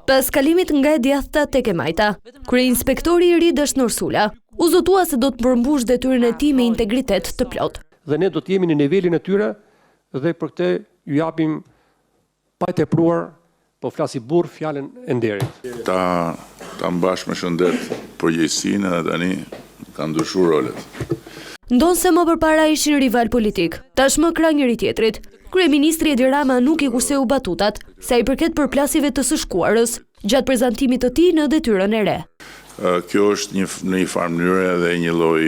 Pas kalimit nga e djathta tek e majta, kryeinspektori i ri Dashnor Sula u zotua se do të përmbush detyrën e tij me integritet të plot. Dhe ne do të jemi në nivelin e tyre dhe për këtë ju japim pa e tepruar, po flasi burr fjalën e nderit. Ta mbash me shëndet përgjegjësinë edhe tani kanë ndryshuar rolet. Ndonse më përpara ishin rival politik, tashmë krah njëri tjetrit. Kryeministri Edi Rama nuk i kurseu batutat sa i përket përplasjeve të së shkuarës gjatë prezantimit të tij në detyrën e re. Kjo është në një farë mënyrë edhe një lloj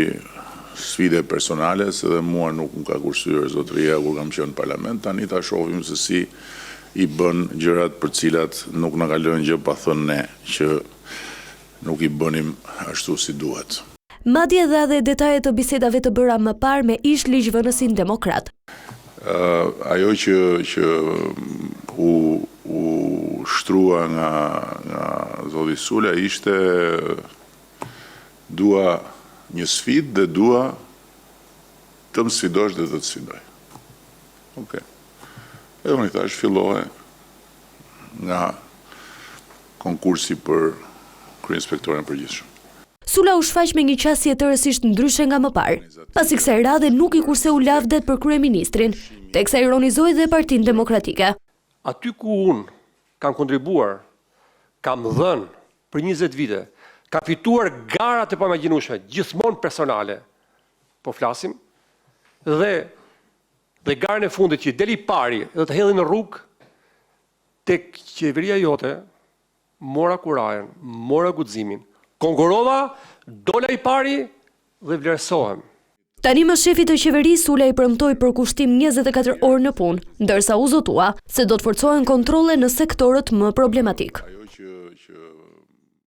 sfide personale, se dhe mua nuk më ka kursyer zotëria kur kam qenë në parlament, tani ta shohim se si i bën gjërat për cilat nuk na ka lënë gjë pa thënë ne, që nuk i bënim ashtu si duhet. Madje dha dhe detaje të bisedave të bëra më parë me ish ligjvënësin demokrat. Ajo që u shtrua nga zoti Sula ishte dua një sfidë dhe dua të më sfidosh dhe të të sfidoj. Okej. Edhe unë i thash fillohe nga konkursi për kryeinspektorin përgjithshëm. Sula u shfaq me një qasje tërësisht ndryshe nga më parë, pasi kësaj radhe nuk i kurseu lavdet për kryeministrin, teksa ironizoi dhe Partinë Demokratike. Aty ku unë kam kontribuar, kam dhënë për 20 vite, kam fituar garat e pamagjinueshme, gjithmonë personale, po flasim, dhe garën e fundit që deli pari dhe të hedhi në rrugë, tek qeveria jote, mora kurajen, mora guximin, konkurova, dola i pari dhe vlerësohem. Tani më shefi të qeverisë Sula i premtoi për kushtim 24 orë në punë, ndërsa u zotua se do të forcohen kontrolle në sektorët më problematik. Ajo që